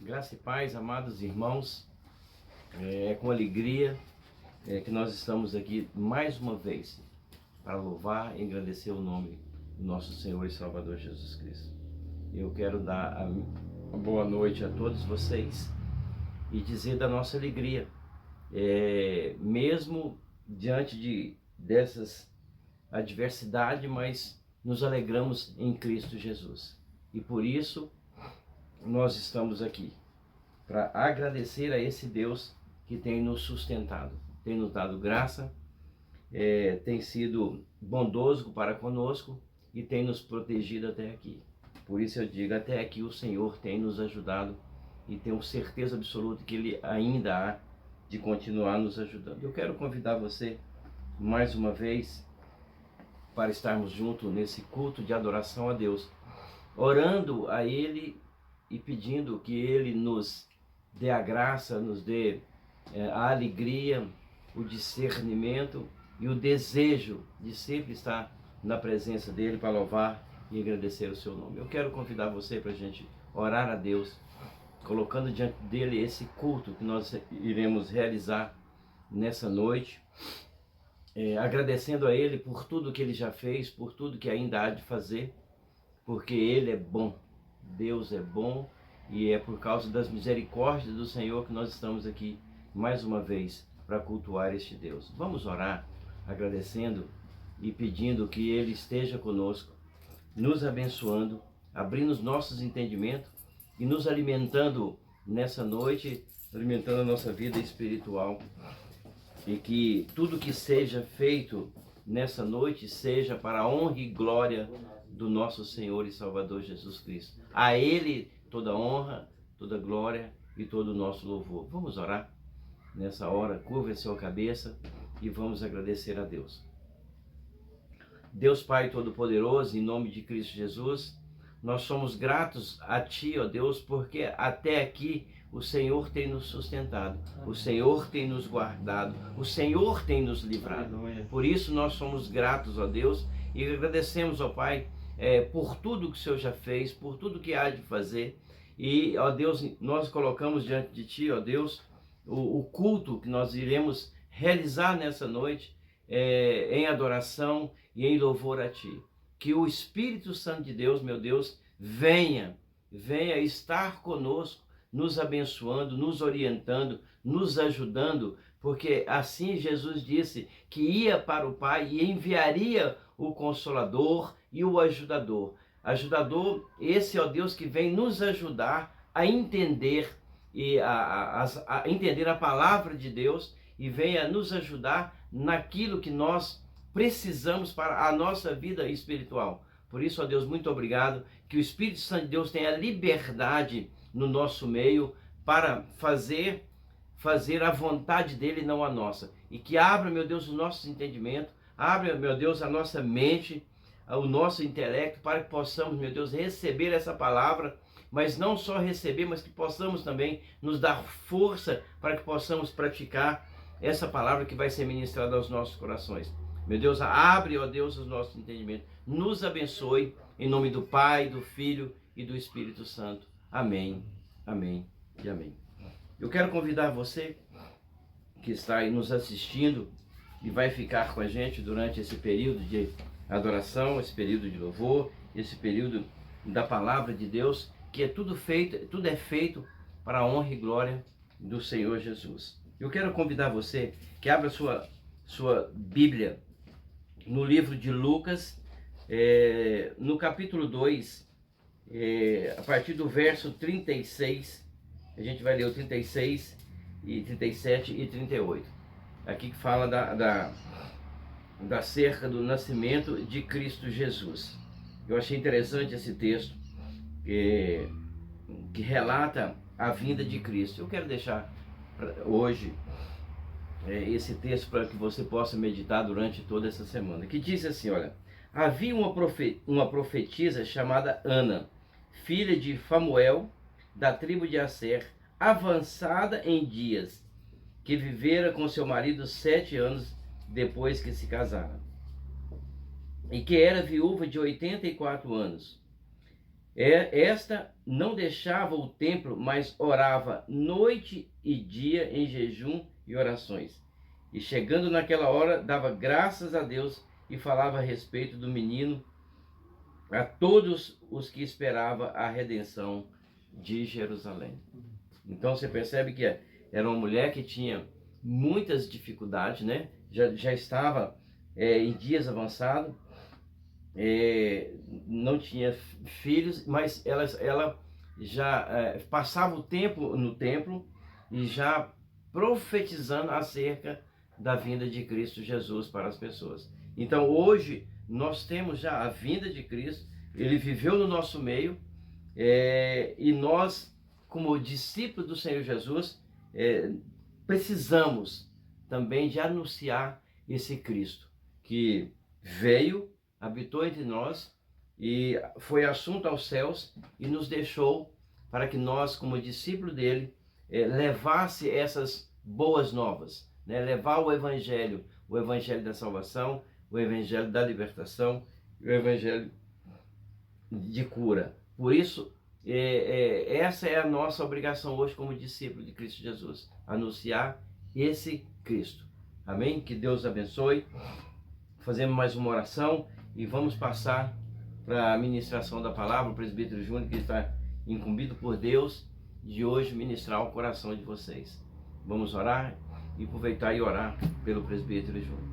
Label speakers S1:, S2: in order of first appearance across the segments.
S1: Graça e paz, amados irmãos, é com alegria que nós estamos aqui mais uma vez para louvar e agradecer o nome do nosso Senhor e Salvador Jesus Cristo. Eu quero dar uma boa noite a todos vocês e dizer da nossa alegria, mesmo diante dessas adversidades, mas nos alegramos em Cristo Jesus. E por isso nós estamos aqui para agradecer a esse Deus que tem nos sustentado, tem nos dado graça, tem sido bondoso para conosco e tem nos protegido até aqui. Por isso eu digo, até aqui o Senhor tem nos ajudado e tenho certeza absoluta que Ele ainda há de continuar nos ajudando. Eu quero convidar você mais uma vez para estarmos juntos nesse culto de adoração a Deus, orando a Ele e pedindo que Ele nos dê a graça, nos dê a alegria, o discernimento e o desejo de sempre estar na presença dEle para louvar e agradecer o seu nome. Eu quero convidar você para a gente orar a Deus, colocando diante dEle esse culto que nós iremos realizar nessa noite, agradecendo a Ele por tudo que Ele já fez, por tudo que ainda há de fazer, porque Ele é bom, Deus é bom, e é por causa das misericórdias do Senhor que nós estamos aqui mais uma vez para cultuar este Deus. Vamos orar agradecendo e pedindo que Ele esteja conosco, nos abençoando, abrindo os nossos entendimentos e nos alimentando nessa noite, alimentando a nossa vida espiritual, e que tudo que seja feito nessa noite seja para a honra e glória do nosso Senhor e Salvador Jesus Cristo. A Ele toda honra, toda glória e todo o nosso louvor. Vamos orar nessa hora, curva a sua cabeça e vamos agradecer a Deus. Deus Pai Todo-Poderoso, em nome de Cristo Jesus, nós somos gratos a Ti, ó Deus, porque até aqui o Senhor tem nos sustentado, o Senhor tem nos guardado, o Senhor tem nos livrado. Por isso nós somos gratos, ó Deus, e agradecemos, ó Pai, por tudo que o Senhor já fez, por tudo que há de fazer. E, ó Deus, nós colocamos diante de Ti, ó Deus, o culto que nós iremos realizar nessa noite, em adoração e em louvor a Ti. Que o Espírito Santo de Deus, meu Deus, venha estar conosco, nos abençoando, nos orientando, nos ajudando, porque assim Jesus disse que ia para o Pai e enviaria o Consolador e o Ajudador. Ajudador, esse, ó Deus, que vem nos ajudar a entender a entender a palavra de Deus e venha nos ajudar naquilo que nós precisamos para a nossa vida espiritual. Por isso, ó Deus, muito obrigado, que o Espírito Santo de Deus tenha liberdade no nosso meio para fazer a vontade dele, não a nossa. E que abra, meu Deus, os nossos entendimentos, abra, meu Deus, a nossa mente, o nosso intelecto, para que possamos, meu Deus, receber essa palavra, mas não só receber, mas que possamos também nos dar força para que possamos praticar essa palavra que vai ser ministrada aos nossos corações. Meu Deus, abre, ó Deus, os nossos entendimentos. Nos abençoe, em nome do Pai, do Filho e do Espírito Santo. Amém, amém e amém. Eu quero convidar você que está aí nos assistindo e vai ficar com a gente durante esse período de adoração, esse período de louvor, esse período da palavra de Deus, que é tudo é feito para a honra e glória do Senhor Jesus. Eu quero convidar você que abra sua Bíblia no livro de Lucas, no capítulo 2, a partir do verso 36, a gente vai ler o 36, e 37 e 38. Aqui que fala da cerca do nascimento de Cristo Jesus. Eu achei interessante esse texto que relata a vinda de Cristo. Eu quero deixar hoje esse texto para que você possa meditar durante toda essa semana, que diz assim, olha: havia uma profetisa chamada Ana, filha de Famuel, da tribo de Asser, avançada em dias, que vivera com seu marido 7 anos depois que se casaram, e que era viúva de 84 anos. Esta não deixava o templo, mas orava noite e dia em jejum e orações. E chegando naquela hora, dava graças a Deus e falava a respeito do menino a todos os que esperavam a redenção de Jerusalém. Então você percebe que era uma mulher que tinha muitas dificuldades, né? Já estava em dias avançados, não tinha filhos, mas ela já passava o tempo no templo e já profetizando acerca da vinda de Cristo Jesus para as pessoas. Então hoje nós temos já a vinda de Cristo, ele viveu no nosso meio, e nós, como discípulos do Senhor Jesus, precisamos também de anunciar esse Cristo que veio, habitou entre nós e foi assunto aos céus e nos deixou para que nós, como discípulo dele, levasse essas boas novas, né? Levar o evangelho da salvação, o evangelho da libertação, o evangelho de cura. Por isso, essa é a nossa obrigação hoje como discípulo de Cristo Jesus, anunciar esse Cristo. Amém? Que Deus abençoe. Fazemos mais uma oração e vamos passar para a ministração da palavra. O presbítero Júnior, que está incumbido por Deus, de hoje ministrar o coração de vocês. Vamos orar e aproveitar e orar pelo presbítero Júnior.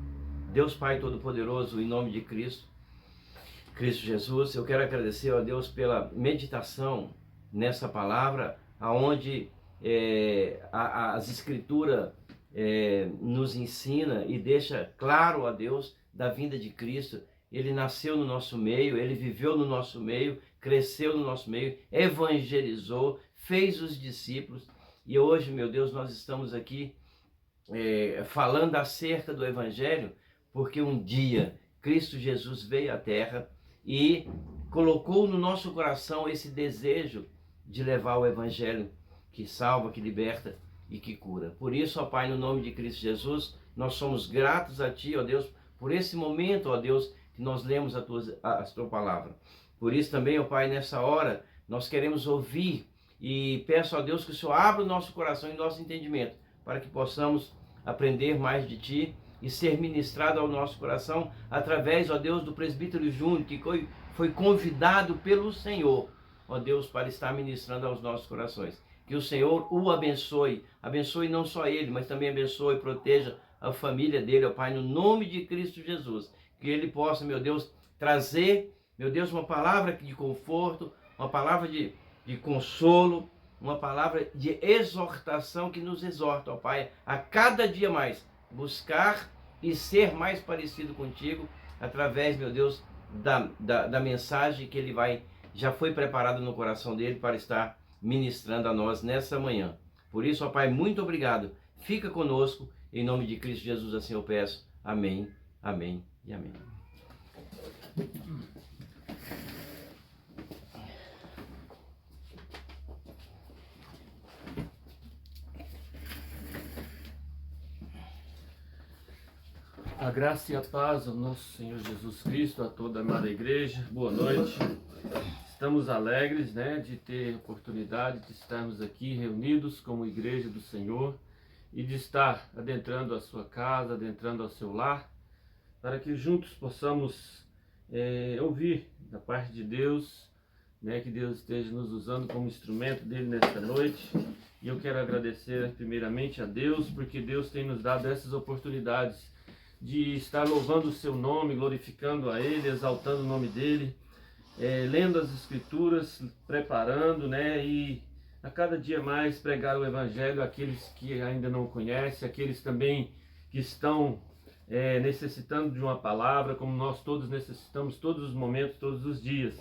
S1: Deus Pai Todo-Poderoso, em nome de Cristo Jesus, eu quero agradecer a Deus pela meditação nessa palavra, aonde as Escrituras nos ensina e deixa claro a Deus da vinda de Cristo. Ele nasceu no nosso meio, ele viveu no nosso meio, cresceu no nosso meio, evangelizou, fez os discípulos. E hoje, meu Deus, nós estamos aqui falando acerca do Evangelho, porque um dia Cristo Jesus veio à Terra e colocou no nosso coração esse desejo de levar o Evangelho que salva, que liberta e que cura. Por isso, ó Pai, no nome de Cristo Jesus, nós somos gratos a Ti, ó Deus, por esse momento, ó Deus, que nós lemos a Tua palavra. Por isso também, ó Pai, nessa hora, nós queremos ouvir e peço a Deus que o Senhor abra o nosso coração e nosso entendimento, para que possamos aprender mais de Ti e ser ministrado ao nosso coração através, ó Deus, do presbítero Júnior, que foi convidado pelo Senhor, ó Deus, para estar ministrando aos nossos corações. Que o Senhor o abençoe não só ele, mas também abençoe e proteja a família dele, ó Pai, no nome de Cristo Jesus. Que ele possa, meu Deus, trazer, meu Deus, uma palavra de conforto, uma palavra de consolo, uma palavra de exortação que nos exorta, ó Pai, a cada dia mais buscar e ser mais parecido contigo através, meu Deus, da mensagem que ele já foi preparado no coração dele para estar ministrando a nós nessa manhã. Por isso, ó Pai, muito obrigado. Fica conosco, em nome de Cristo Jesus, assim eu peço. Amém, amém e amém.
S2: A graça e a paz ao nosso Senhor Jesus Cristo, a toda a amada igreja, boa noite. Estamos alegres, de ter a oportunidade de estarmos aqui reunidos como igreja do Senhor e de estar adentrando a sua casa, adentrando ao seu lar, para que juntos possamos ouvir da parte de Deus, que Deus esteja nos usando como instrumento dele nesta noite. E eu quero agradecer primeiramente a Deus, porque Deus tem nos dado essas oportunidades de estar louvando o seu nome, glorificando a Ele, exaltando o nome dEle, lendo as Escrituras, preparando, e a cada dia mais pregar o Evangelho àqueles que ainda não conhecem, aqueles também que estão necessitando de uma palavra, como nós todos necessitamos todos os momentos, todos os dias.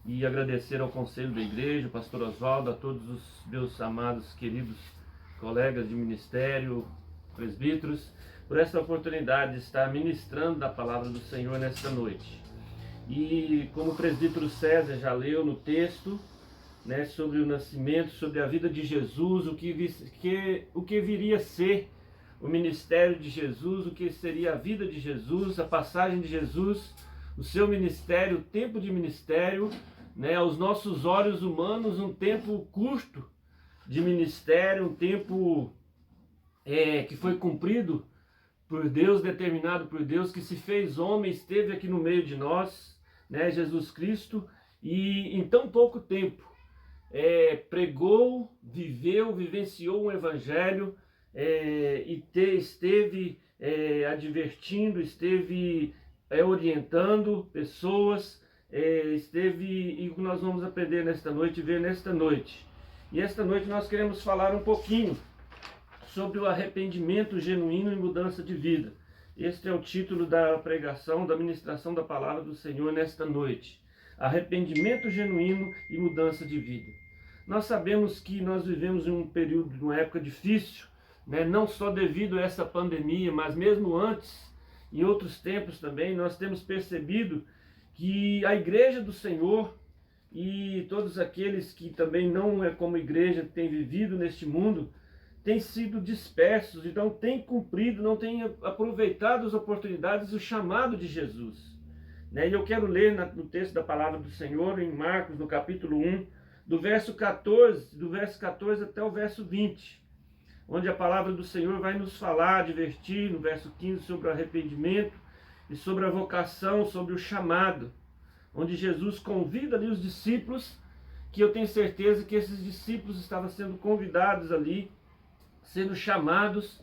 S2: E agradecer ao conselho da igreja, o pastor Oswaldo, a todos os meus amados, queridos colegas de ministério, presbíteros, por essa oportunidade de estar ministrando da palavra do Senhor nesta noite. E como o presbítero César já leu no texto, sobre o nascimento, sobre a vida de Jesus, o que viria a ser o ministério de Jesus, o que seria a vida de Jesus, a passagem de Jesus, o seu ministério, o tempo de ministério, né, aos nossos olhos humanos, um tempo curto de ministério, um tempo que foi cumprido por Deus, determinado por Deus, que se fez homem, esteve aqui no meio de nós, né, Jesus Cristo, e em tão pouco tempo pregou, viveu, vivenciou um evangelho, esteve advertindo, esteve orientando pessoas, e o que nós vamos aprender nesta noite, ver nesta noite. E esta noite nós queremos falar um pouquinho sobre o arrependimento genuíno e mudança de vida. Este é o título da pregação, da ministração da palavra do Senhor nesta noite. Arrependimento genuíno e mudança de vida. Nós sabemos que nós vivemos em um período, uma época difícil, né? Não só devido a essa pandemia, mas mesmo antes, em outros tempos também, nós temos percebido que a igreja do Senhor e todos aqueles que também não é como igreja têm vivido neste mundo, têm sido dispersos e não têm cumprido, não têm aproveitado as oportunidades do chamado de Jesus. E eu quero ler no texto da palavra do Senhor, em Marcos, no capítulo 1, do verso 14 até o verso 20, onde a palavra do Senhor vai nos falar, advertir, no verso 15, sobre o arrependimento e sobre a vocação, sobre o chamado, onde Jesus convida ali os discípulos, que eu tenho certeza que esses discípulos estavam sendo convidados ali, sendo chamados,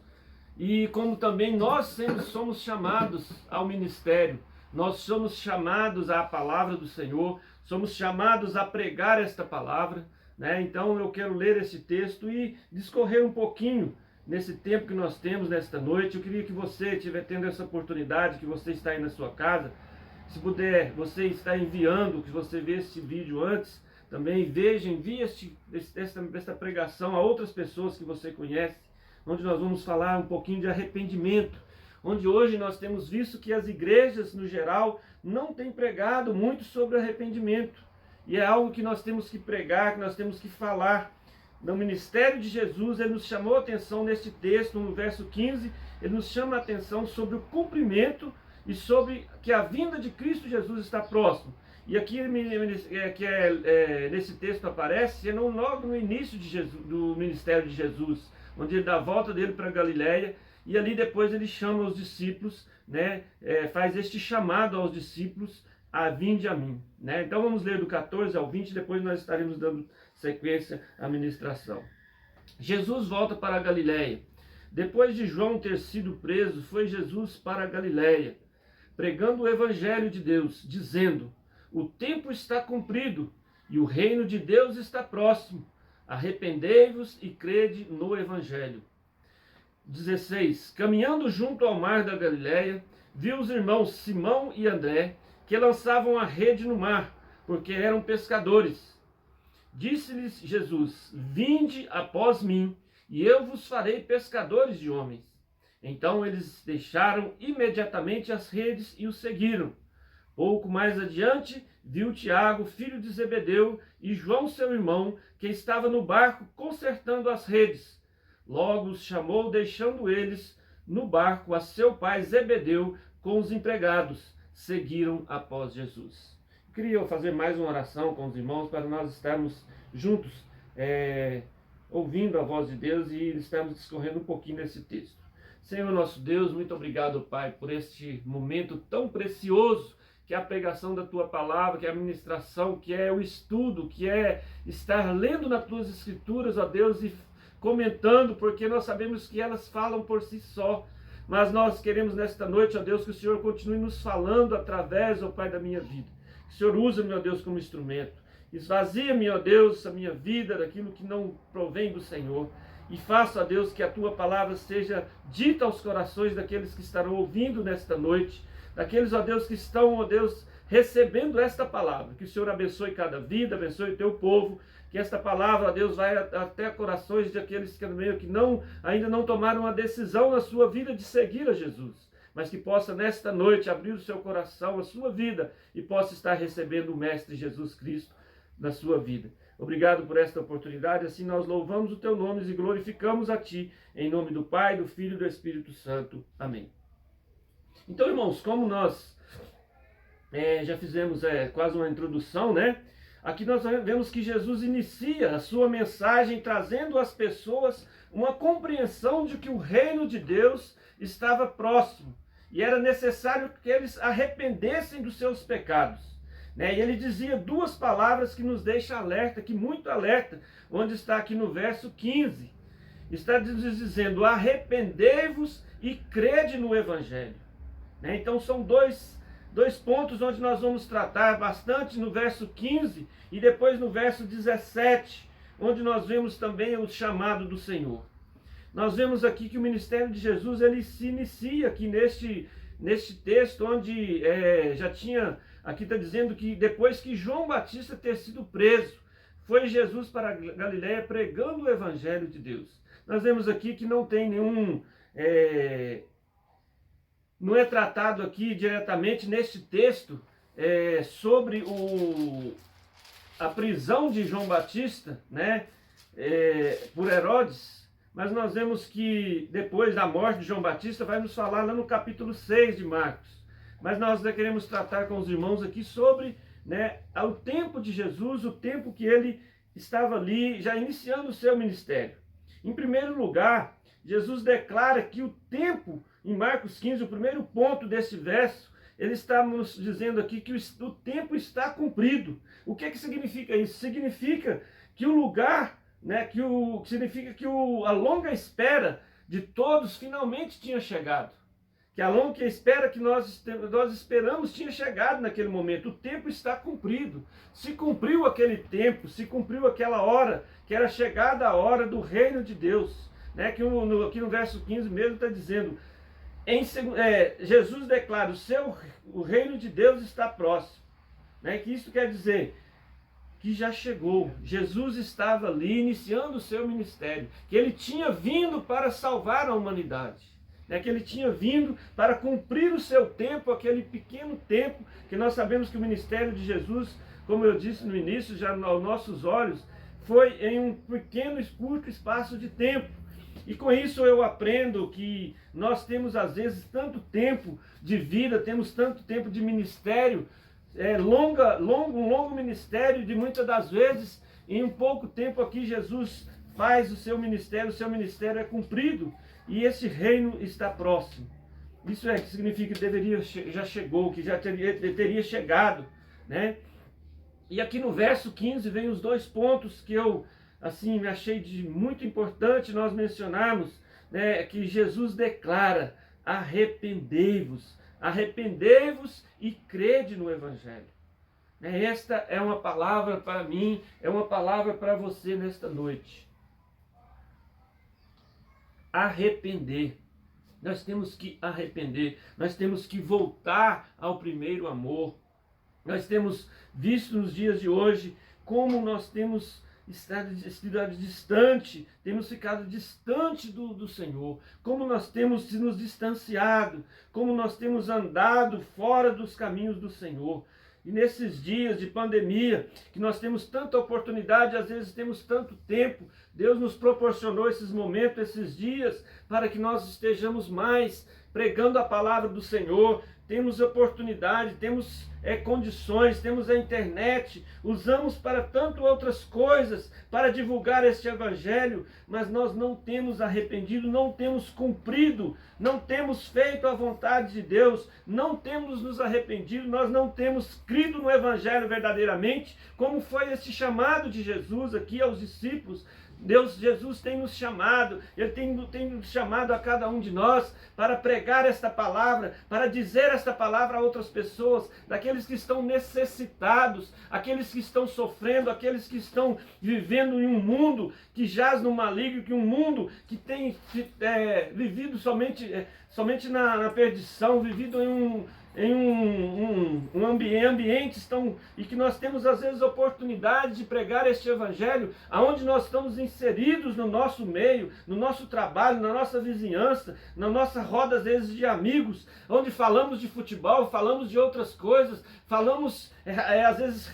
S2: e como também nós somos chamados ao ministério, nós somos chamados à palavra do Senhor, somos chamados a pregar esta palavra, né? Então eu quero ler esse texto e discorrer um pouquinho nesse tempo que nós temos nesta noite. Eu queria que você estiver tendo essa oportunidade, que você está aí na sua casa, se puder, você está enviando, que você vê este vídeo antes, também envie esta pregação a outras pessoas que você conhece, onde nós vamos falar um pouquinho de arrependimento, onde hoje nós temos visto que as igrejas, no geral, não têm pregado muito sobre arrependimento, e é algo que nós temos que pregar, que nós temos que falar. No ministério de Jesus, ele nos chamou a atenção neste texto, no verso 15, ele nos chama a atenção sobre o cumprimento e sobre que a vinda de Cristo Jesus está próximo. E aqui nesse texto aparece, logo no início do ministério de Jesus, onde ele dá a volta dele para Galiléia, e ali depois ele chama os discípulos, né, faz este chamado aos discípulos, a vinde a mim. Né? Então vamos ler do 14 ao 20, depois nós estaremos dando sequência à ministração. Jesus volta para a Galiléia. Depois de João ter sido preso, foi Jesus para a Galiléia, pregando o evangelho de Deus, dizendo: o tempo está cumprido e o reino de Deus está próximo. Arrependei-vos e crede no evangelho. 16. Caminhando junto ao mar da Galiléia, viu os irmãos Simão e André, que lançavam a rede no mar, porque eram pescadores. Disse-lhes Jesus: vinde após mim, e eu vos farei pescadores de homens. Então eles deixaram imediatamente as redes e o seguiram. Pouco mais adiante, viu Tiago, filho de Zebedeu, e João, seu irmão, que estava no barco consertando as redes. Logo os chamou, deixando eles no barco a seu pai Zebedeu com os empregados. Seguiram após Jesus. Queria fazer mais uma oração com os irmãos para nós estarmos juntos, ouvindo a voz de Deus e estarmos discorrendo um pouquinho nesse texto. Senhor nosso Deus, muito obrigado, Pai, por este momento tão precioso, que é a pregação da Tua Palavra, que é a ministração, que é o estudo, que é estar lendo nas Tuas Escrituras, ó Deus, e comentando, porque nós sabemos que elas falam por si só. Mas nós queremos nesta noite, ó Deus, que o Senhor continue nos falando através, ó Pai, da minha vida. Que o Senhor use, meu Deus, como instrumento. Esvazia-me, ó Deus, a minha vida daquilo que não provém do Senhor. E faça, ó Deus, que a Tua Palavra seja dita aos corações daqueles que estarão ouvindo nesta noite. Daqueles, ó Deus, que estão, ó Deus, recebendo esta palavra. Que o Senhor abençoe cada vida, abençoe o Teu povo. Que esta palavra, ó Deus, vai até corações daqueles que ainda não tomaram a decisão na sua vida de seguir a Jesus. Mas que possa nesta noite abrir o seu coração, a sua vida, e possa estar recebendo o Mestre Jesus Cristo na sua vida. Obrigado por esta oportunidade, assim nós louvamos o Teu nome e glorificamos a Ti, em nome do Pai, do Filho e do Espírito Santo. Amém. Então, irmãos, como nós já fizemos quase uma introdução, né? aqui nós vemos que Jesus inicia a sua mensagem trazendo às pessoas uma compreensão de que o reino de Deus estava próximo e era necessário que eles arrependessem dos seus pecados. E ele dizia duas palavras que nos deixam alerta, que muito alerta, onde está aqui no verso 15. Está dizendo: arrependei-vos e crede no Evangelho. Então são dois pontos onde nós vamos tratar bastante, no verso 15 e depois no verso 17, onde nós vemos também o chamado do Senhor. Nós vemos aqui que o ministério de Jesus, ele se inicia aqui neste texto, onde já tinha, aqui está dizendo que depois que João Batista ter sido preso, foi Jesus para a Galileia pregando o Evangelho de Deus. Nós vemos aqui que não tem nenhum... não é tratado aqui diretamente neste texto sobre a prisão de João Batista, por Herodes, mas nós vemos que depois da morte de João Batista vai nos falar lá no capítulo 6 de Marcos. Mas nós queremos tratar com os irmãos aqui sobre o tempo de Jesus, o tempo que ele estava ali já iniciando o seu ministério. Em primeiro lugar, Jesus declara que o tempo, em Marcos 15, o primeiro ponto desse verso, ele está nos dizendo aqui que o tempo está cumprido. O que significa isso? Significa que o lugar, significa que a longa espera de todos finalmente tinha chegado. Que a longa espera que nós esperamos tinha chegado naquele momento. O tempo está cumprido. Se cumpriu aquele tempo, se cumpriu aquela hora, que era chegada a hora do reino de Deus. Que aqui no verso 15 mesmo está dizendo, Jesus declara, o reino de Deus está próximo. Que isso quer dizer que já chegou. Jesus estava ali iniciando o seu ministério, que ele tinha vindo para salvar a humanidade, que ele tinha vindo para cumprir o seu tempo, aquele pequeno tempo, que nós sabemos que o ministério de Jesus, como eu disse no início, já aos nossos olhos, foi em um pequeno, curto espaço de tempo. E com isso eu aprendo que nós temos às vezes tanto tempo de vida, temos tanto tempo de ministério, um longo ministério, de muitas das vezes, em um pouco tempo aqui Jesus faz o seu ministério é cumprido e esse reino está próximo. Isso que significa que já chegou, que já teria chegado, E aqui no verso 15 vem os dois pontos que eu me achei muito importante nós mencionarmos, que Jesus declara: arrependei-vos e crede no Evangelho. Esta é uma palavra para mim, é uma palavra para você nesta noite. Arrepender. Nós temos que arrepender, nós temos que voltar ao primeiro amor. Nós temos visto nos dias de hoje como nós temos estado distante, temos ficado distante do Senhor, como nós temos nos distanciado, como nós temos andado fora dos caminhos do Senhor. E nesses dias de pandemia, que nós temos tanta oportunidade, às vezes temos tanto tempo, Deus nos proporcionou esses momentos, esses dias, para que nós estejamos mais pregando a palavra do Senhor. Temos oportunidade, temos condições, temos a internet, usamos para tanto outras coisas, para divulgar este Evangelho, mas nós não temos arrependido, não temos cumprido, não temos feito a vontade de Deus, não temos nos arrependido, nós não temos crido no Evangelho verdadeiramente, como foi esse chamado de Jesus aqui aos discípulos. Jesus tem nos chamado, Ele tem nos chamado a cada um de nós para pregar esta palavra, para dizer esta palavra a outras pessoas, daqueles que estão necessitados, aqueles que estão sofrendo, aqueles que estão vivendo em um mundo que jaz no maligno, que um mundo que tem vivido somente na perdição, vivido em um ambiente e que nós temos às vezes oportunidade de pregar este Evangelho, aonde nós estamos inseridos no nosso meio, no nosso trabalho, na nossa vizinhança, na nossa roda às vezes de amigos, onde falamos de futebol, falamos de outras coisas, falamos, às vezes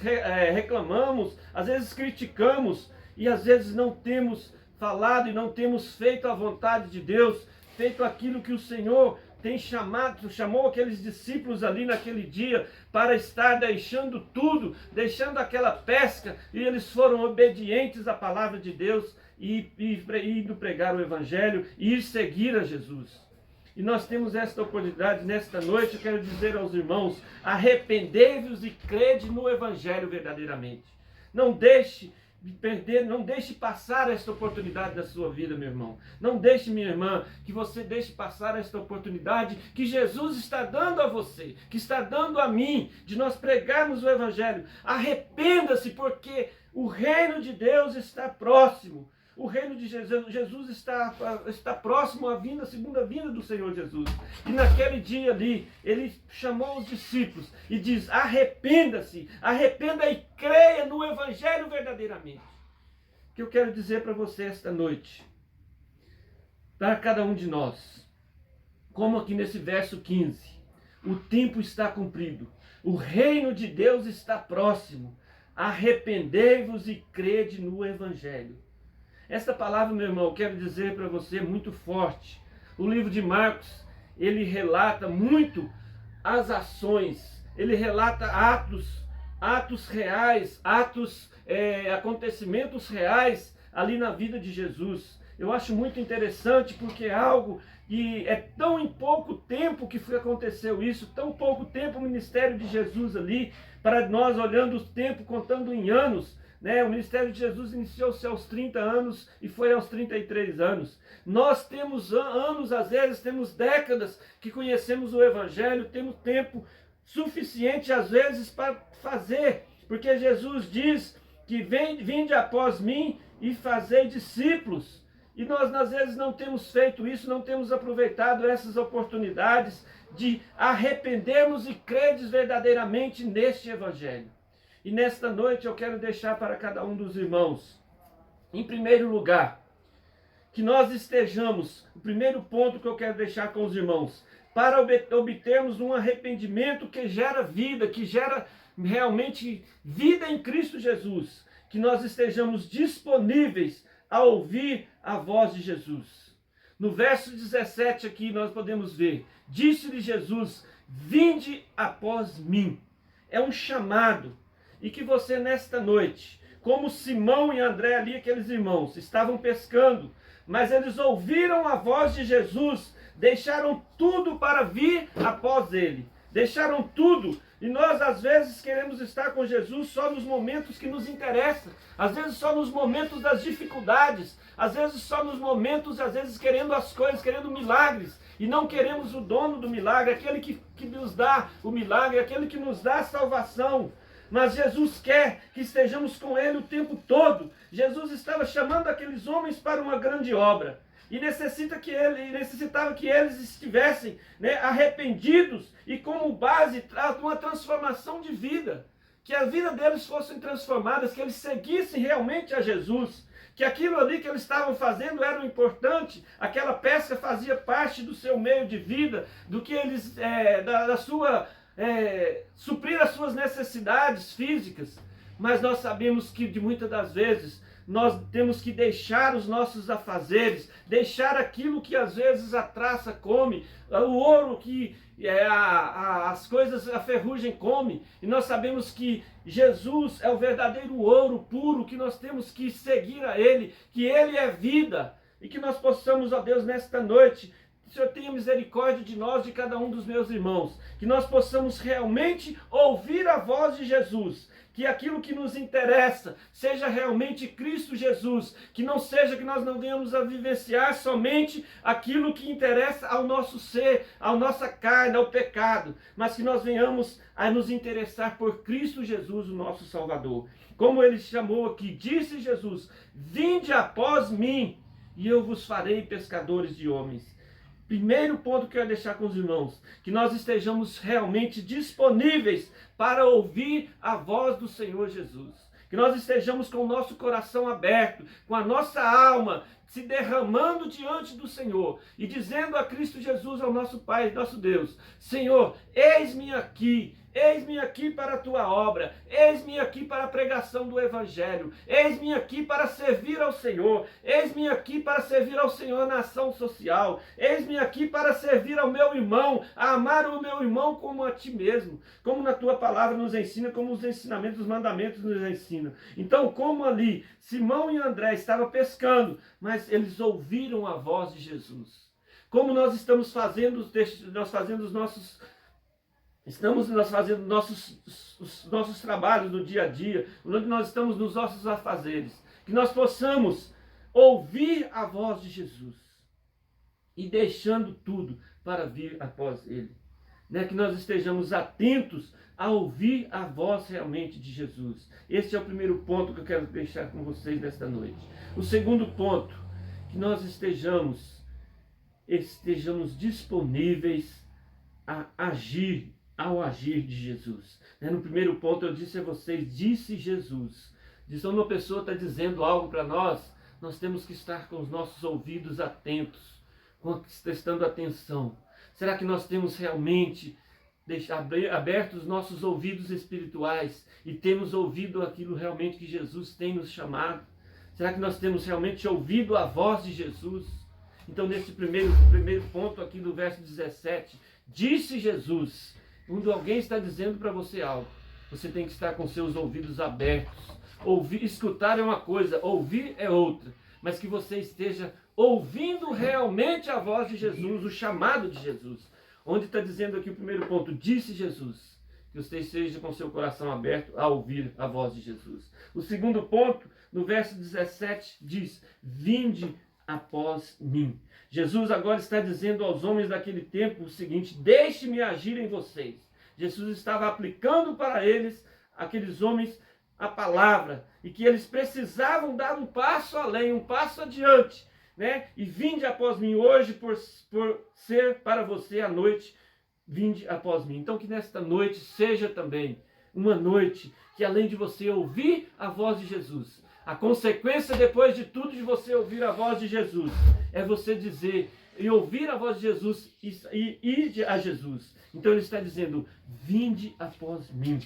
S2: reclamamos, às vezes criticamos e às vezes não temos falado e não temos feito a vontade de Deus, feito aquilo que o Senhor chamou aqueles discípulos ali naquele dia para estar deixando tudo, deixando aquela pesca, e eles foram obedientes à palavra de Deus e indo pregar o Evangelho e ir seguir a Jesus. E nós temos esta oportunidade nesta noite. Eu quero dizer aos irmãos: arrependei-vos e crede no Evangelho verdadeiramente. Não deixe de perder, não deixe passar esta oportunidade da sua vida, meu irmão. Não deixe, minha irmã, que você deixe passar esta oportunidade que Jesus está dando a você, que está dando a mim, de nós pregarmos o Evangelho. Arrependa-se, porque o reino de Deus está próximo. O reino de Jesus está próximo à segunda vinda do Senhor Jesus. E naquele dia ali, ele chamou os discípulos e diz: arrependa-se, arrependa e creia no Evangelho verdadeiramente. O que eu quero dizer para você esta noite, para cada um de nós, como aqui nesse verso 15, o tempo está cumprido, o reino de Deus está próximo, arrependei-vos e crede no Evangelho. Esta palavra, meu irmão, eu quero dizer para você, muito forte. O livro de Marcos, ele relata muito as ações, ele relata atos reais, acontecimentos reais ali na vida de Jesus. Eu acho muito interessante, porque é algo que é tão em pouco tempo que aconteceu isso, tão pouco tempo o ministério de Jesus ali, para nós olhando o tempo, contando em anos. O ministério de Jesus iniciou-se aos 30 anos e foi aos 33 anos. Nós temos anos, às vezes temos décadas que conhecemos o Evangelho, temos tempo suficiente às vezes para fazer, porque Jesus diz que vinde após mim e fazei discípulos. E nós às vezes não temos feito isso, não temos aproveitado essas oportunidades de arrependermos e credes verdadeiramente neste Evangelho. E nesta noite eu quero deixar para cada um dos irmãos, em primeiro lugar, que nós estejamos, o primeiro ponto que eu quero deixar com os irmãos, para obtermos um arrependimento que gera vida, que gera realmente vida em Cristo Jesus, que nós estejamos disponíveis a ouvir a voz de Jesus. No verso 17 aqui nós podemos ver: disse-lhe Jesus, vinde após mim. É um chamado. E que você nesta noite, como Simão e André ali, aqueles irmãos, estavam pescando, mas eles ouviram a voz de Jesus, deixaram tudo para vir após ele. Deixaram tudo. E nós às vezes queremos estar com Jesus só nos momentos que nos interessam, às vezes só nos momentos das dificuldades, às vezes só nos momentos, às vezes querendo as coisas, querendo milagres, e não queremos o dono do milagre, aquele que nos dá o milagre, aquele que nos dá a salvação. Mas Jesus quer que estejamos com Ele o tempo todo. Jesus estava chamando aqueles homens para uma grande obra. E necessitava que eles estivessem arrependidos e como base uma transformação de vida. Que a vida deles fosse transformada, que eles seguissem realmente a Jesus. Que aquilo ali que eles estavam fazendo era o importante. Aquela pesca fazia parte do seu meio de vida, do que eles, suprir as suas necessidades físicas. Mas nós sabemos que muitas das vezes nós temos que deixar os nossos afazeres, deixar aquilo que às vezes a traça come, o ouro que as coisas, a ferrugem come. E nós sabemos que Jesus é o verdadeiro ouro puro, que nós temos que seguir a Ele, que Ele é vida. E que nós possamos, ó Deus, nesta noite, Senhor, tenha misericórdia de nós, de cada um dos meus irmãos, que nós possamos realmente ouvir a voz de Jesus, que aquilo que nos interessa seja realmente Cristo Jesus, que não seja que nós não venhamos a vivenciar somente aquilo que interessa ao nosso ser, à nossa carne, ao pecado, mas que nós venhamos a nos interessar por Cristo Jesus, o nosso Salvador. Como ele chamou aqui, disse Jesus, vinde após mim e eu vos farei pescadores de homens. Primeiro ponto que eu quero deixar com os irmãos, que nós estejamos realmente disponíveis para ouvir a voz do Senhor Jesus. Que nós estejamos com o nosso coração aberto, com a nossa alma se derramando diante do Senhor e dizendo a Cristo Jesus, ao nosso Pai, nosso Deus, Senhor, eis-me aqui, eis-me aqui para a tua obra, eis-me aqui para a pregação do Evangelho, eis-me aqui para servir ao Senhor, eis-me aqui para servir ao Senhor na ação social, eis-me aqui para servir ao meu irmão, a amar o meu irmão como a ti mesmo, como na tua palavra nos ensina, como os ensinamentos, os mandamentos nos ensinam. Então, como ali Simão e André estavam pescando, mas eles ouviram a voz de Jesus. Como nós estamos fazendo, os nossos trabalhos no dia a dia, onde nós estamos nos nossos afazeres, que nós possamos ouvir a voz de Jesus e deixando tudo para vir após Ele. Que nós estejamos atentos a ouvir a voz realmente de Jesus. Este é o primeiro ponto que eu quero deixar com vocês nesta noite. O segundo ponto, que nós estejamos disponíveis a agir, ao agir de Jesus. No primeiro ponto eu disse a vocês, disse Jesus. Quando uma pessoa está dizendo algo para nós, nós temos que estar com os nossos ouvidos atentos, prestando atenção. Será que nós temos realmente abertos os nossos ouvidos espirituais e temos ouvido aquilo realmente que Jesus tem nos chamado? Será que nós temos realmente ouvido a voz de Jesus? Então, nesse primeiro ponto aqui do verso 17, disse Jesus, quando alguém está dizendo para você algo, você tem que estar com seus ouvidos abertos. Escutar é uma coisa, ouvir é outra, mas que você esteja ouvindo realmente a voz de Jesus, o chamado de Jesus. Onde está dizendo aqui o primeiro ponto, disse Jesus, que você esteja com seu coração aberto a ouvir a voz de Jesus. O segundo ponto, no verso 17, diz, vinde após mim. Jesus agora está dizendo aos homens daquele tempo o seguinte, deixe-me agir em vocês. Jesus estava aplicando para eles, aqueles homens, a palavra, e que eles precisavam dar um passo além, um passo adiante, e vinde após mim hoje, por ser para você a noite, vinde após mim. Então que nesta noite seja também uma noite que além de você ouvir a voz de Jesus, a consequência depois de tudo de você ouvir a voz de Jesus, é você dizer e ouvir a voz de Jesus e ir a Jesus. Então ele está dizendo, vinde após mim.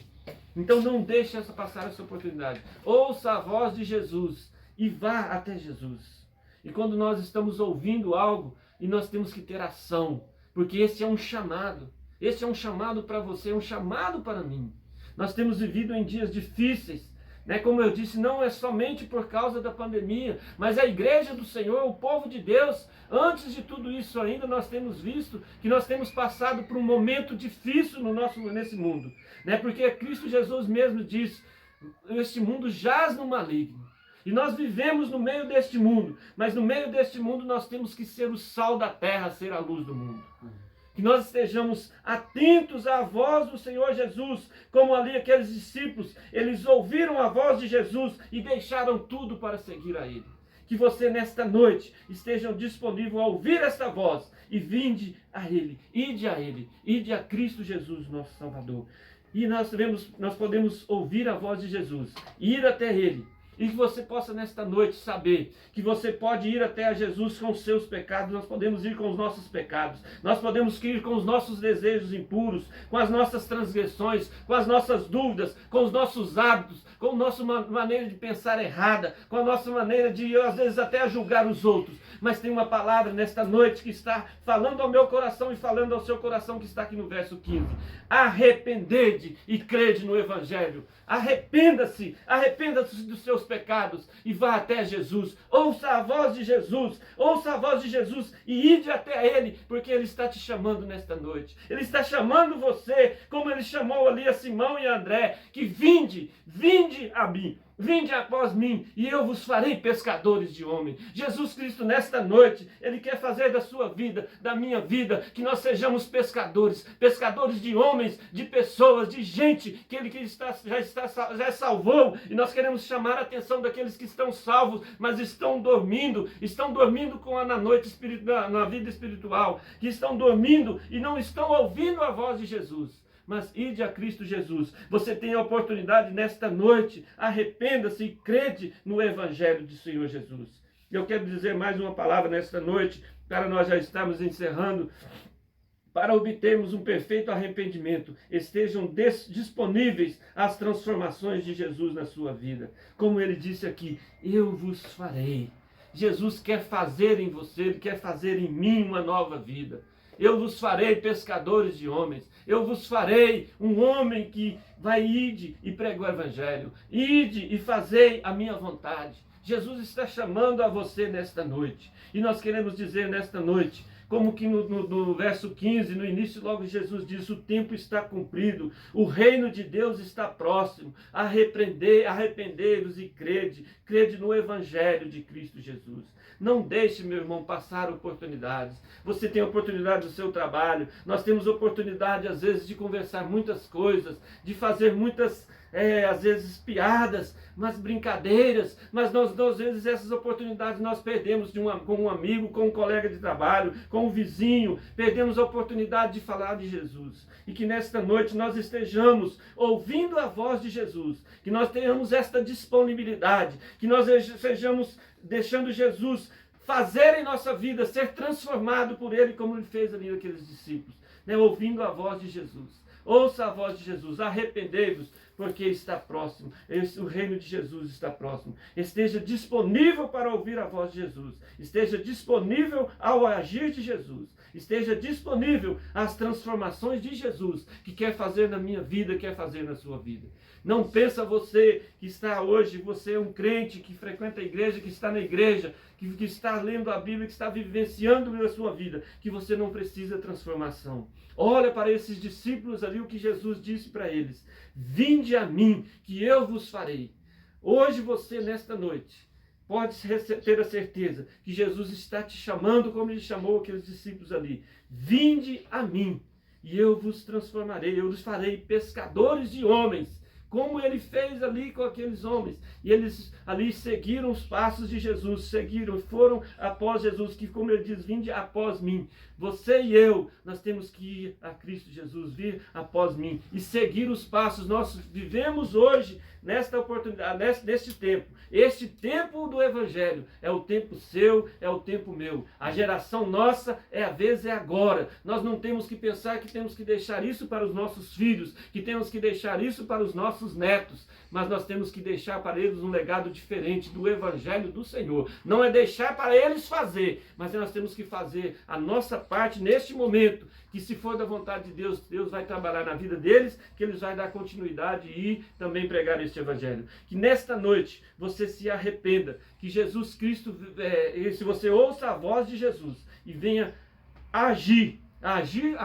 S2: Então não deixe passar essa oportunidade. Ouça a voz de Jesus e vá até Jesus. E quando nós estamos ouvindo algo, e nós temos que ter ação, porque esse é um chamado. Esse é um chamado para você, é um chamado para mim. Nós temos vivido em dias difíceis, como eu disse, não é somente por causa da pandemia, mas a igreja do Senhor, o povo de Deus, antes de tudo isso ainda, nós temos visto que nós temos passado por um momento difícil nesse mundo. Porque Cristo Jesus mesmo disse, este mundo jaz no maligno. E nós vivemos no meio deste mundo, mas no meio deste mundo nós temos que ser o sal da terra, ser a luz do mundo. Que nós estejamos atentos à voz do Senhor Jesus, como ali aqueles discípulos, eles ouviram a voz de Jesus e deixaram tudo para seguir a Ele. Que você nesta noite esteja disponível a ouvir esta voz e vinde a Ele, ide a Cristo Jesus, nosso Salvador. E nós podemos ouvir a voz de Jesus, ir até Ele. E que você possa nesta noite saber que você pode ir até a Jesus com os seus pecados, nós podemos ir com os nossos pecados, nós podemos ir com os nossos desejos impuros, com as nossas transgressões, com as nossas dúvidas, com os nossos hábitos, com a nossa maneira de pensar errada, com a nossa maneira de, às vezes, até julgar os outros. Mas tem uma palavra nesta noite que está falando ao meu coração e falando ao seu coração, que está aqui no verso 15. Arrependede e crede no Evangelho. Arrependa-se dos seus pecados e vá até Jesus. Ouça a voz de Jesus e ide até Ele, porque Ele está te chamando nesta noite. Ele está chamando você, como Ele chamou ali a Simão e a André, que vinde a mim. Vinde após mim e eu vos farei pescadores de homens. Jesus Cristo nesta noite, Ele quer fazer da sua vida, da minha vida, que nós sejamos pescadores de homens, de pessoas, de gente que Ele já salvou. E nós queremos chamar a atenção daqueles que estão salvos, mas estão dormindo na noite na vida espiritual, que estão dormindo e não estão ouvindo a voz de Jesus. Mas ide a Cristo Jesus. Você tem a oportunidade nesta noite. Arrependa-se e crede no Evangelho do Senhor Jesus. Eu quero dizer mais uma palavra nesta noite, para nós já estarmos encerrando. para obtermos um perfeito arrependimento, estejam disponíveis às transformações de Jesus na sua vida. Como ele disse aqui, eu vos farei. Jesus quer fazer em você, ele quer fazer em mim uma nova vida. Eu vos farei pescadores de homens. Eu vos farei um homem que vai ide e prega o evangelho. Ide e fazei a minha vontade. Jesus está chamando a você nesta noite. E nós queremos dizer nesta noite, como que no verso 15, no início logo Jesus diz, o tempo está cumprido, o reino de Deus está próximo, arrependei-vos e crede no evangelho de Cristo Jesus. Não deixe, meu irmão, passar oportunidades. Você tem oportunidade no seu trabalho, nós temos oportunidade às vezes de conversar muitas coisas, de fazer muitas às vezes piadas, mas brincadeiras, mas nós às vezes essas oportunidades nós perdemos com um amigo, com um colega de trabalho, com um vizinho, perdemos a oportunidade de falar de Jesus. E que nesta noite nós estejamos ouvindo a voz de Jesus, que nós tenhamos esta disponibilidade, que nós estejamos deixando Jesus fazer em nossa vida, ser transformado por Ele, como Ele fez ali naqueles discípulos, né? Ouvindo a voz de Jesus. Ouça a voz de Jesus, arrependei-vos, porque está próximo, o reino de Jesus está próximo. Esteja disponível para ouvir a voz de Jesus, esteja disponível ao agir de Jesus, esteja disponível às transformações de Jesus, que quer fazer na minha vida, quer fazer na sua vida. Não pensa você que está hoje, você é um crente que frequenta a igreja, que está na igreja, que está lendo a Bíblia, que está vivenciando na sua vida, que você não precisa de transformação. Olha para esses discípulos ali, o que Jesus disse para eles: vinde a mim, que eu vos farei. Hoje você, nesta noite, pode ter a certeza que Jesus está te chamando como Ele chamou aqueles discípulos ali. Vinde a mim, e eu vos transformarei, eu vos farei pescadores de homens, como Ele fez ali com aqueles homens. E eles ali seguiram os passos de Jesus, foram após Jesus, que como Ele diz, vinde após mim. Você e eu, nós temos que ir a Cristo Jesus, vir após mim e seguir os passos. Nós vivemos hoje, nesta oportunidade, neste tempo. Este tempo do Evangelho é o tempo seu, é o tempo meu. A geração nossa a vez é agora. Nós não temos que pensar que temos que deixar isso para os nossos filhos, que temos que deixar isso para os nossos netos, mas nós temos que deixar para eles um legado diferente do Evangelho do Senhor. Não é deixar para eles fazer, mas nós temos que fazer a nossa parte neste momento, que se for da vontade de Deus, Deus vai trabalhar na vida deles, que eles vão dar continuidade e também pregar este Evangelho. Que nesta noite você se arrependa, que Jesus Cristo, se você ouça a voz de Jesus e venha agir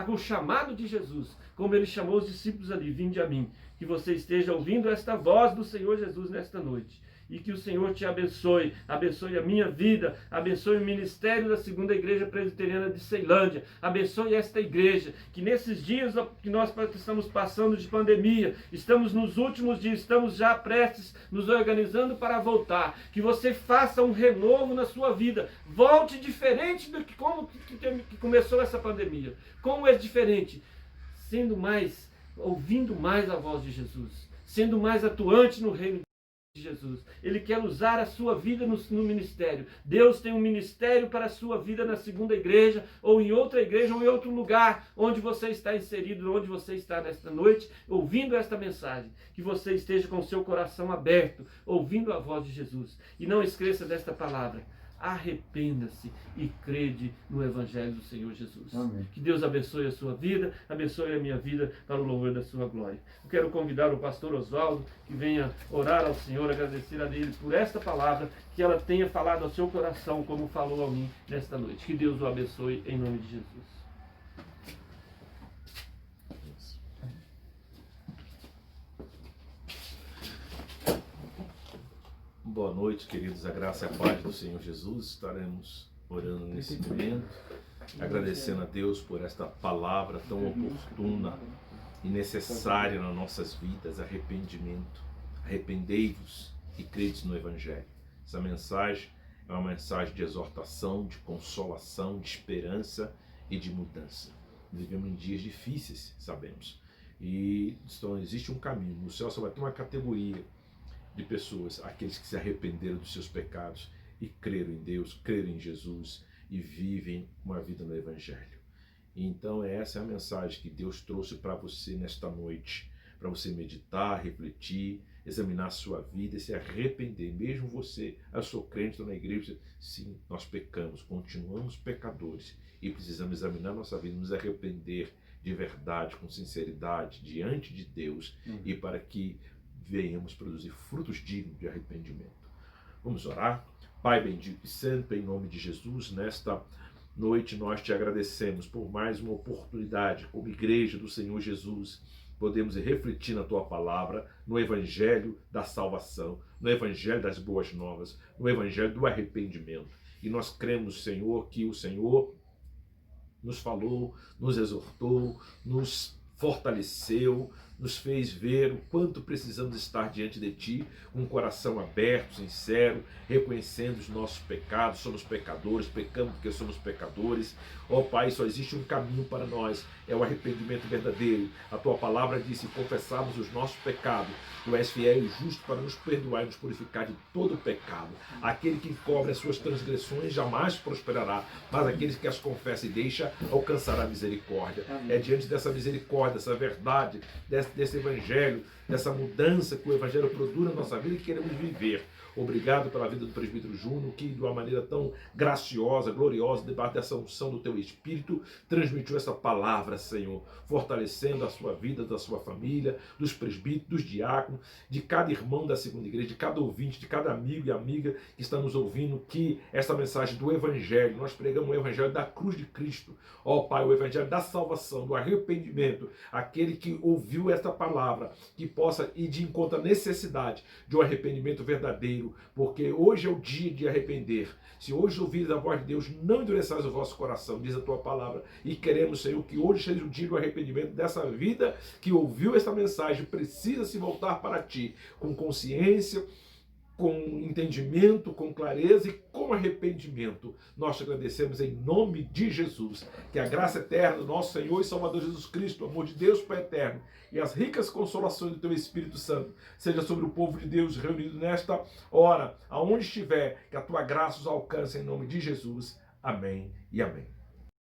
S2: o chamado de Jesus, como Ele chamou os discípulos ali, vinde a mim. Que você esteja ouvindo esta voz do Senhor Jesus nesta noite. E que o Senhor te abençoe, abençoe a minha vida, abençoe o ministério da Segunda Igreja Presbiteriana de Ceilândia, abençoe esta igreja, que nesses dias que nós estamos passando de pandemia, estamos nos últimos dias, estamos já prestes, nos organizando para voltar, que você faça um renovo na sua vida, volte diferente do que como que começou essa pandemia. Como é diferente? Ouvindo mais a voz de Jesus, sendo mais atuante no reino de Jesus. Ele quer usar a sua vida no ministério. Deus tem um ministério para a sua vida na Segunda Igreja, ou em outra igreja, ou em outro lugar onde você está inserido, onde você está nesta noite, ouvindo esta mensagem. Que você esteja com o seu coração aberto, ouvindo a voz de Jesus. E não esqueça desta palavra: arrependa-se e crede no Evangelho do Senhor Jesus.
S3: Amém.
S2: Que Deus abençoe a sua vida, abençoe a minha vida para o louvor da sua glória. Eu quero convidar o pastor Oswaldo que venha orar ao Senhor, agradecer a Ele por esta palavra, que ela tenha falado ao seu coração como falou a mim nesta noite. Que Deus o abençoe em nome de Jesus.
S1: Boa noite, queridos. A graça e a paz do Senhor Jesus. Estaremos orando nesse momento, agradecendo a Deus por esta palavra tão oportuna e necessária nas nossas vidas: arrependimento. Arrependei-vos e credes no Evangelho. Essa mensagem é uma mensagem de exortação, de consolação, de esperança e de mudança. Vivemos em dias difíceis, sabemos. E então, existe um caminho. No céu só vai ter uma categoria de pessoas: aqueles que se arrependeram dos seus pecados e creram em Deus, creram em Jesus e vivem uma vida no Evangelho.
S3: Então essa é a mensagem que Deus trouxe para você nesta noite, para você meditar, refletir, examinar a sua vida e se arrepender. Mesmo você, eu sou crente, estou na igreja, sim, nós pecamos, continuamos pecadores e precisamos examinar nossa vida, nos arrepender de verdade, com sinceridade, diante de Deus e para que venhamos produzir frutos dignos de arrependimento. Vamos orar? Pai bendito e santo, em nome de Jesus, nesta noite nós te agradecemos por mais uma oportunidade, como igreja do Senhor Jesus, podemos refletir na tua palavra, no evangelho da salvação, no evangelho das boas novas, no evangelho do arrependimento. E nós cremos, Senhor, que o Senhor nos falou, nos exortou, nos fortaleceu, nos fez ver o quanto precisamos estar diante de Ti, com um coração aberto, sincero, reconhecendo os nossos pecados. Somos pecadores, pecamos porque somos pecadores. Ó Pai, só existe um caminho para nós, é o arrependimento verdadeiro. A Tua palavra diz: se confessarmos os nossos pecados, Tu és fiel e justo para nos perdoar e nos purificar de todo pecado. Aquele que encobre as suas transgressões jamais prosperará, mas aquele que as confessa e deixa alcançará a misericórdia. É diante dessa misericórdia, dessa verdade, desse evangelho, dessa mudança que o evangelho produz na nossa vida, que queremos viver. Obrigado pela vida do presbítero Júnior, que de uma maneira tão graciosa, gloriosa, debaixo dessa unção do teu Espírito, transmitiu essa palavra, Senhor, fortalecendo a sua vida, da sua família, dos presbíteros, dos diáconos, de cada irmão da segunda igreja, de cada ouvinte, de cada amigo e amiga que está nos ouvindo, que essa mensagem do evangelho, nós pregamos o evangelho da cruz de Cristo, ó Pai, o evangelho da salvação, do arrependimento, aquele que ouviu esta palavra, que possa ir de encontro à necessidade de um arrependimento verdadeiro, porque hoje é o dia de arrepender. Se hoje ouvires a voz de Deus, não endureçais o vosso coração, diz a tua palavra, e queremos, Senhor, que hoje seja o dia do arrependimento dessa vida que ouviu esta mensagem, precisa se voltar para Ti, com consciência, com entendimento, com clareza e com arrependimento. Nós te agradecemos em nome de Jesus. Que a graça eterna do nosso Senhor e Salvador Jesus Cristo, o amor de Deus Pai eterno e as ricas consolações do teu Espírito Santo seja sobre o povo de Deus reunido nesta hora, aonde estiver, que a tua graça os alcance em nome de Jesus. Amém e amém.